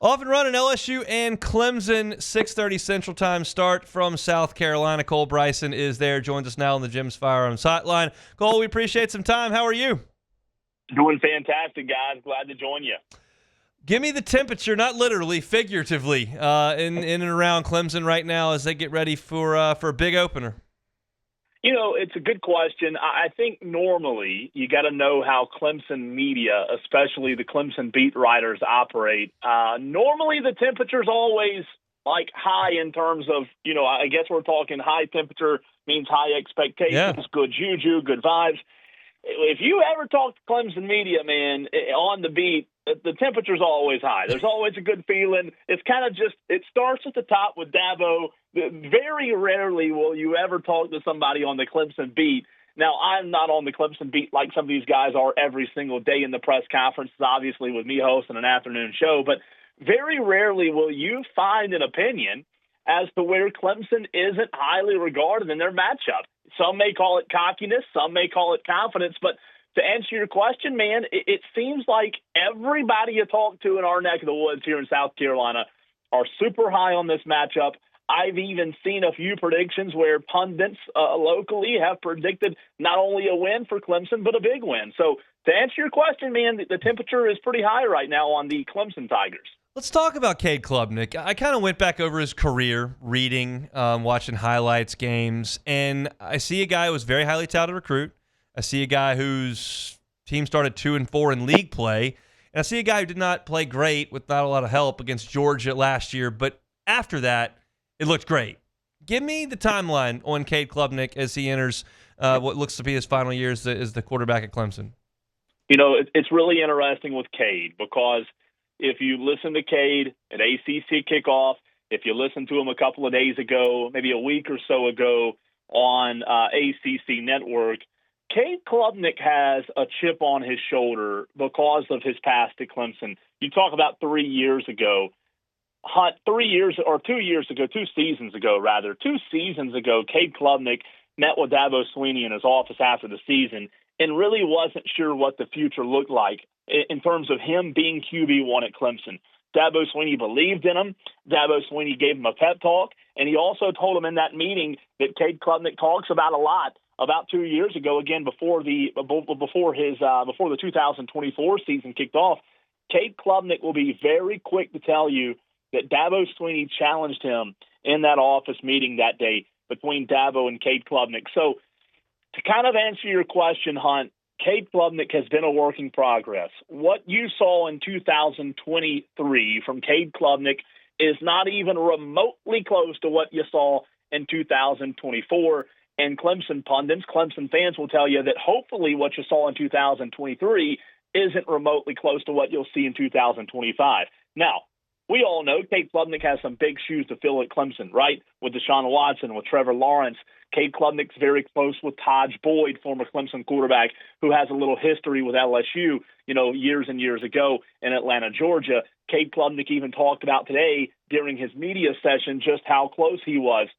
Off and running, LSU and Clemson, 6:30 Central Time start from South Carolina. Cole Bryson is there, joins us now on the Jim's Firearms Hotline. Cole, we appreciate some time. How are you? Doing fantastic, guys. Glad to join you. Give me the temperature, not literally, figuratively, in and around Clemson right now as they get ready for a big opener. You know, it's a good question. I think normally you got to know how Clemson media, especially the Clemson beat writers, operate. Normally the temperature's always like high in terms of, I guess we're talking high temperature means high expectations, Good juju, good vibes. If you ever talk to Clemson media, man, on the beat, the temperature's always high. There's always a good feeling. It's kind of just, it starts at the top with Dabo. Very rarely will you ever talk to somebody on the Clemson beat. Now, I'm not on the Clemson beat like some of these guys are every single day in the press conferences, obviously with me hosting an afternoon show, but very rarely will you find an opinion as to where Clemson isn't highly regarded in their matchup. Some may call it cockiness, some may call it confidence, but to answer your question, man, it seems like everybody you talk to in our neck of the woods here in South Carolina are super high on this matchup. I've even seen a few predictions where pundits locally have predicted not only a win for Clemson, but a big win. So to answer your question, man, the temperature is pretty high right now on the Clemson Tigers. Let's talk about Cade Klubnik. I kind of went back over his career, reading, watching highlights, games, and I see a guy who was a very highly touted recruit. I see a guy whose team started 2-4 in league play, and I see a guy who did not play great with not a lot of help against Georgia last year, but after that, it looked great. Give me the timeline on Cade Klubnik as he enters what looks to be his final year as the quarterback at Clemson. You know, it's really interesting with Cade because if you listen to Cade at ACC kickoff, if you listen to him a couple of days ago, maybe a week or so ago on ACC Network, Cade Klubnik has a chip on his shoulder because of his past at Clemson. You talk about 3 years ago. 2 seasons ago, Cade Klubnik met with Dabo Swinney in his office after the season and really wasn't sure what the future looked like in terms of him being QB1 at Clemson. Dabo Swinney believed in him. Dabo Swinney gave him a pep talk, and he also told him in that meeting that Cade Klubnik talks about a lot about 2 years ago, again before the 2024 season kicked off. Cade Klubnik will be very quick to tell you that Dabo Swinney challenged him in that office meeting that day between Dabo and Cade Klubnik. So to kind of answer your question, Hunt, Cade Klubnik has been a work in progress. What you saw in 2023 from Cade Klubnik is not even remotely close to what you saw in 2024. And Clemson pundits, Clemson fans will tell you that hopefully what you saw in 2023 isn't remotely close to what you'll see in 2025. Now, we all know Cade Klubnik has some big shoes to fill at Clemson, right? With Deshaun Watson, with Trevor Lawrence. Cade Klubnik's very close with Taj Boyd, former Clemson quarterback, who has a little history with LSU, years and years ago in Atlanta, Georgia. Cade Klubnik even talked about today during his media session just how close he was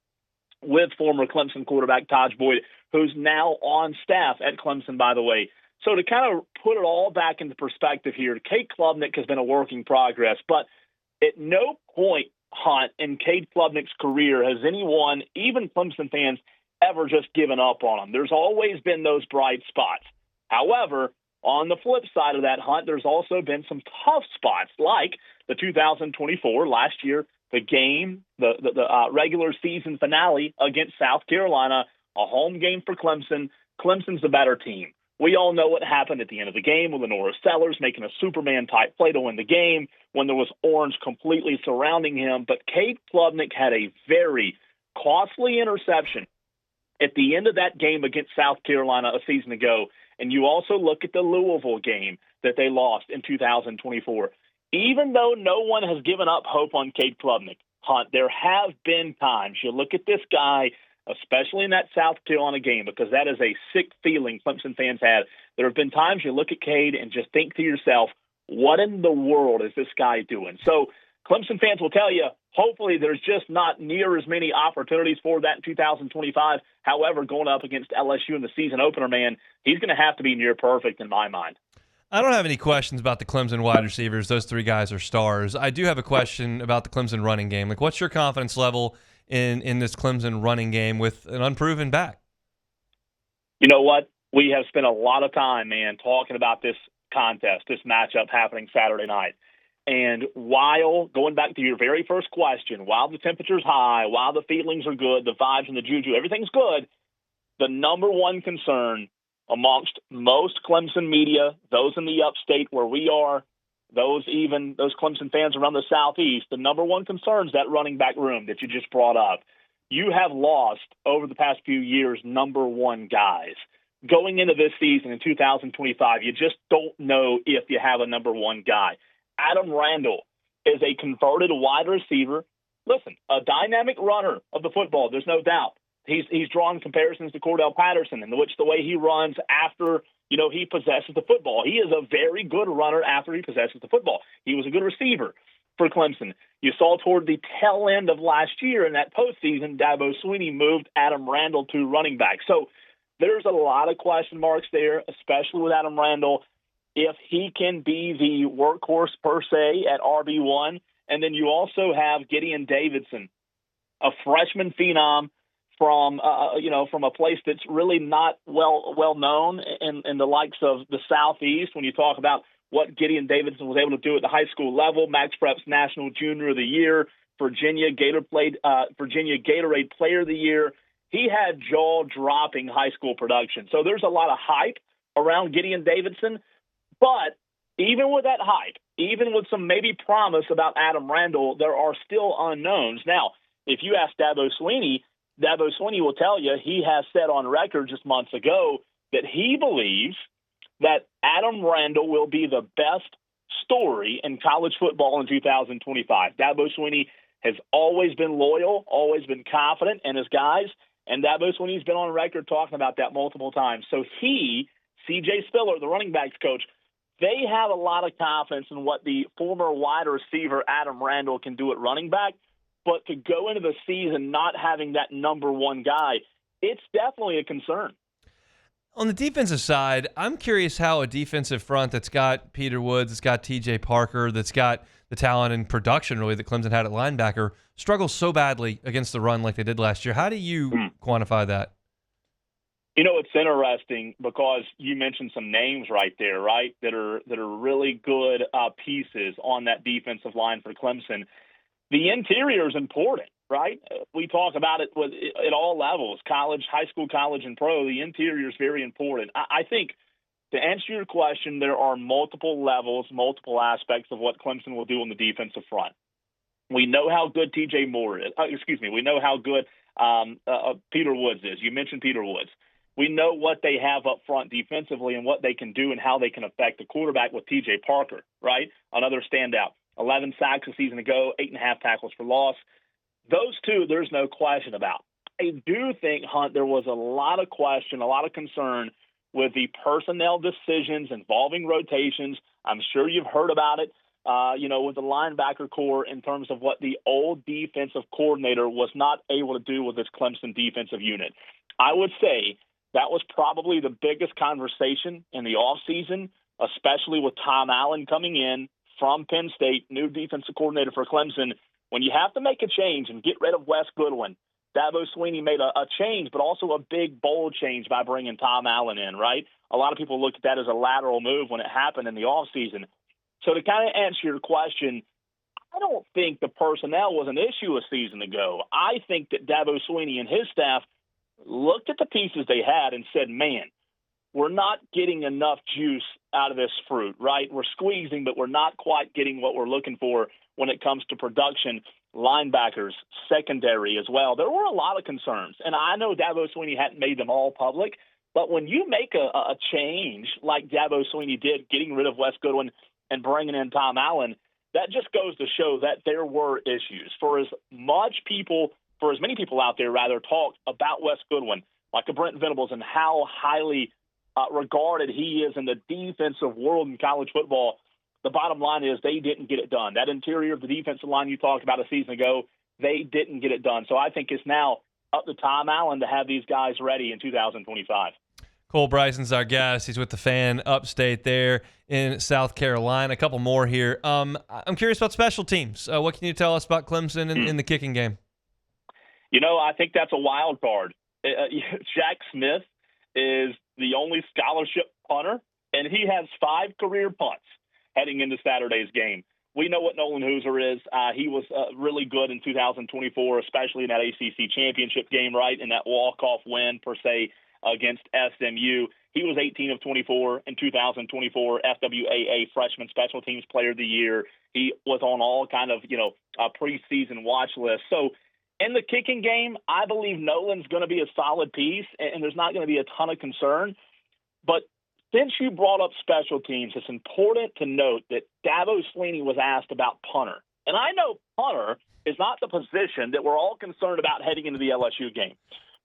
with former Clemson quarterback Taj Boyd, who's now on staff at Clemson, by the way. So to kind of put it all back into perspective here, Cade Klubnik has been a work in progress, but at no point, Hunt, in Cade Klubnik's career has anyone, even Clemson fans, ever just given up on him. There's always been those bright spots. However, on the flip side of that, Hunt, there's also been some tough spots, like the 2024, last year, the game, the regular season finale against South Carolina, a home game for Clemson. Clemson's the better team. We all know what happened at the end of the game with Lenora Sellers making a Superman-type play to win the game when there was orange completely surrounding him. But Cade Klubnik had a very costly interception at the end of that game against South Carolina a season ago. And you also look at the Louisville game that they lost in 2024. Even though no one has given up hope on Cade Klubnik, Hunt, there have been times you look at this guy, especially in that South Carolina game, because that is a sick feeling Clemson fans had. There have been times you look at Cade and just think to yourself, what in the world is this guy doing? So Clemson fans will tell you, hopefully there's just not near as many opportunities for that in 2025. However, going up against LSU in the season opener, man, he's going to have to be near perfect in my mind. I don't have any questions about the Clemson wide receivers. Those three guys are stars. I do have a question about the Clemson running game. Like, what's your confidence level in this Clemson running game with an unproven back? You know what? We have spent a lot of time, man, talking about this contest, this matchup happening Saturday night. And while, going back to your very first question, while the temperature's high, while the feelings are good, the vibes and the juju, everything's good, the number one concern amongst most Clemson media, those in the Upstate where we are, those Clemson fans around the Southeast, the number one concern is that running back room that you just brought up. You have lost, over the past few years, number one guys. Going into this season in 2025, you just don't know if you have a number one guy. Adam Randall is a converted wide receiver. Listen, a dynamic runner of the football, there's no doubt. He's drawn comparisons to Cordell Patterson in which the way he runs after, he possesses the football. He is a very good runner after he possesses the football. He was a good receiver for Clemson. You saw toward the tail end of last year in that postseason, Dabo Swinney moved Adam Randall to running back. So there's a lot of question marks there, especially with Adam Randall, if he can be the workhorse per se at RB1. And then you also have Gideon Davidson, a freshman phenom from a place that's really not well known in the likes of the Southeast. When you talk about what Gideon Davidson was able to do at the high school level, Max Preps National Junior of the Year, Virginia Gatorade Player of the Year. He had jaw-dropping high school production. So there's a lot of hype around Gideon Davidson. But even with that hype, even with some maybe promise about Adam Randall, there are still unknowns. Now, if you ask Dabo Swinney will tell you he has said on record just months ago that he believes that Adam Randall will be the best story in college football in 2025. Dabo Swinney has always been loyal, always been confident in his guys, and Dabo Swinney's been on record talking about that multiple times. So C.J. Spiller, the running backs coach, they have a lot of confidence in what the former wide receiver Adam Randall can do at running back. But to go into the season not having that number one guy, it's definitely a concern. On the defensive side, I'm curious how a defensive front that's got Peter Woods, that's got T.J. Parker, that's got the talent and production really that Clemson had at linebacker struggles so badly against the run like they did last year. How do you quantify that? It's interesting because you mentioned some names right there, right, that are really good pieces on that defensive line for Clemson. The interior is important, right? We talk about it at all levels, college, high school, college, and pro. The interior is very important. I think to answer your question, there are multiple levels, multiple aspects of what Clemson will do on the defensive front. We know how good T.J. Moore is. We know how good Peter Woods is. You mentioned Peter Woods. We know what they have up front defensively and what they can do and how they can affect the quarterback with T.J. Parker, right? Another standout. 11 sacks a season ago, 8.5 tackles for loss. Those two, there's no question about. I do think, Hunt, there was a lot of question, a lot of concern with the personnel decisions involving rotations. I'm sure you've heard about it, with the linebacker core in terms of what the old defensive coordinator was not able to do with this Clemson defensive unit. I would say that was probably the biggest conversation in the offseason, especially with Tom Allen coming in from Penn State, new defensive coordinator for Clemson. When you have to make a change and get rid of Wes Goodwin, Dabo Swinney made a change, but also a big, bold change by bringing Tom Allen in, right? A lot of people look at that as a lateral move when it happened in the offseason. So to kind of answer your question, I don't think the personnel was an issue a season ago. I think that Dabo Swinney and his staff looked at the pieces they had and said, man, we're not getting enough juice out of this fruit, right? We're squeezing, but we're not quite getting what we're looking for when it comes to production, linebackers, secondary as well. There were a lot of concerns, and I know Dabo Swinney hadn't made them all public, but when you make a change like Dabo Swinney did, getting rid of Wes Goodwin and bringing in Tom Allen, that just goes to show that there were issues. For as many people out there talked about Wes Goodwin, like a Brent Venables, and how highly regarded he is in the defensive world in college football, the bottom line is they didn't get it done. That interior of the defensive line you talked about a season ago, they didn't get it done. So I think it's now up to Tom Allen to have these guys ready in 2025. Cole Bryson's our guest. He's with the Fan Upstate there in South Carolina. A couple more here. I'm curious about special teams. What can you tell us about Clemson in the kicking game? I think that's a wild card. Jack Smith is the only scholarship punter, and he has 5 career punts heading into Saturday's game. We know what Nolan Hooser is. He was really good in 2024, especially in that ACC championship game, right, in that walk-off win, per se, against SMU. He was 18 of 24 in 2024, FWAA Freshman Special Teams Player of the Year. He was on all kind of, preseason watch lists. So in the kicking game, I believe Nolan's going to be a solid piece, and there's not going to be a ton of concern. But since you brought up special teams, it's important to note that Dabo Swinney was asked about punter. And I know punter is not the position that we're all concerned about heading into the LSU game.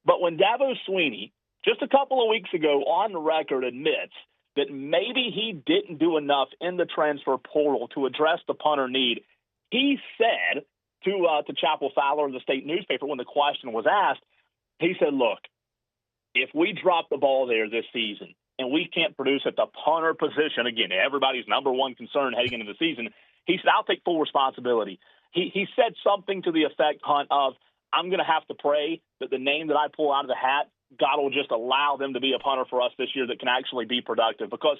But when Dabo Swinney, just a couple of weeks ago on the record, admits that maybe he didn't do enough in the transfer portal to address the punter need, he said to Chapel Fowler of the state newspaper when the question was asked, he said, look, if we drop the ball there this season and we can't produce at the punter position, again, everybody's number one concern heading into the season, he said, I'll take full responsibility. He said something to the effect, Hunt, of I'm going to have to pray that the name that I pull out of the hat, God will just allow them to be a punter for us this year that can actually be productive. Because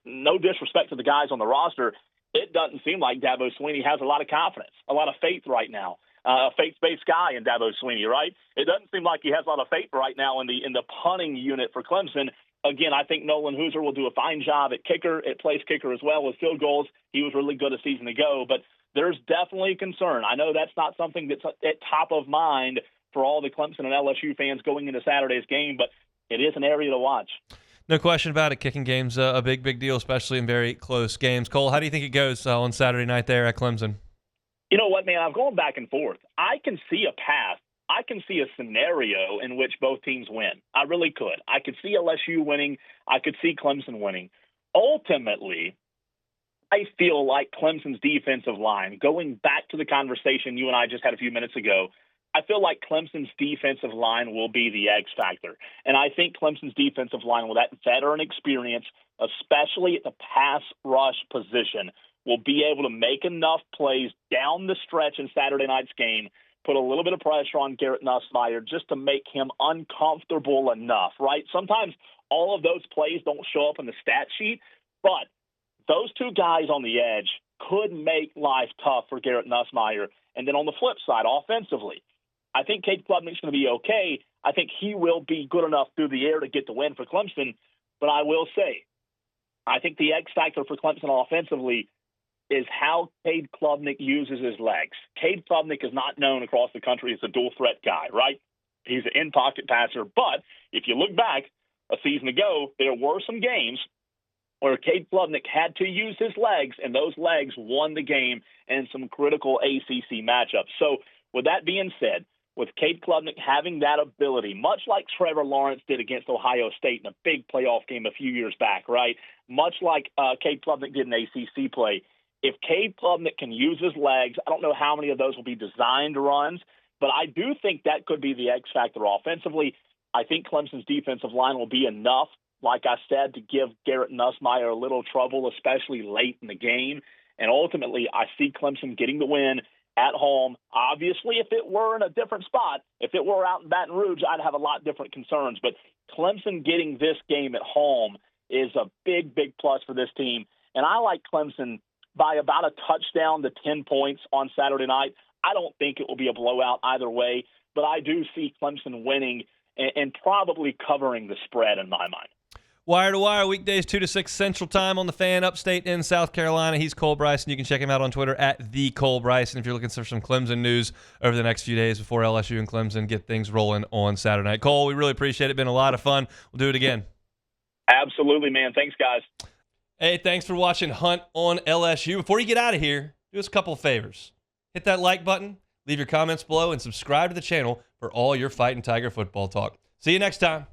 no disrespect to the guys on the roster, it doesn't seem like Dabo Swinney has a lot of confidence, a lot of faith right now. A faith-based guy in Dabo Swinney, right? It doesn't seem like he has a lot of faith right now in the punting unit for Clemson. Again, I think Nolan Hooser will do a fine job at place kicker as well as field goals. He was really good a season ago, but there's definitely concern. I know that's not something that's at top of mind for all the Clemson and LSU fans going into Saturday's game, but it is an area to watch. No question about it. Kicking game's a big deal, especially in very close games. Cole, how do you think it goes on Saturday night there at Clemson? You know what, man? I'm going back and forth. I can see a path. I can see a scenario in which both teams win. I really could. I could see LSU winning. I could see Clemson winning. Ultimately, I feel like Clemson's defensive line, going back to the conversation you and I just had a few minutes ago, I feel like Clemson's defensive line will be the X factor. And I think Clemson's defensive line, with that veteran experience, especially at the pass rush position, will be able to make enough plays down the stretch in Saturday night's game, put a little bit of pressure on Garrett Nussmeier just to make him uncomfortable enough, right? Sometimes all of those plays don't show up in the stat sheet, but those two guys on the edge could make life tough for Garrett Nussmeier. And then on the flip side, offensively, I think Cade Klubnik's going to be okay. I think he will be good enough through the air to get the win for Clemson. But I will say, I think the X factor for Clemson offensively is how Cade Klubnik uses his legs. Cade Klubnik is not known across the country as a dual threat guy, right? He's an in-pocket passer. But if you look back a season ago, there were some games where Cade Klubnik had to use his legs, and those legs won the game in some critical ACC matchups. So with that being said, with Cade Klubnik having that ability, much like Trevor Lawrence did against Ohio State in a big playoff game a few years back, right? Much like Cade Klubnik did in ACC play, if Cade Klubnik can use his legs, I don't know how many of those will be designed runs, but I do think that could be the X factor offensively. I think Clemson's defensive line will be enough, like I said, to give Garrett Nussmeier a little trouble, especially late in the game. And ultimately, I see Clemson getting the win at home. Obviously, if it were in a different spot, if it were out in Baton Rouge, I'd have a lot different concerns. But Clemson getting this game at home is a big plus for this team. And I like Clemson by about a touchdown to 10 points on Saturday night. I don't think it will be a blowout either way, but I do see Clemson winning and probably covering the spread in my mind. Wire to Wire, weekdays 2 to 6 Central Time on the Fan, Upstate in South Carolina. He's Cole Bryson. You can check him out on Twitter at @TheColeBryson if you're looking for some Clemson news over the next few days before LSU and Clemson get things rolling on Saturday night. Cole, we really appreciate it. Been a lot of fun. We'll do it again. Absolutely, man. Thanks, guys. Hey, thanks for watching Hunt on LSU. Before you get out of here, do us a couple of favors. Hit that like button, leave your comments below, and subscribe to the channel for all your Fighting Tiger football talk. See you next time.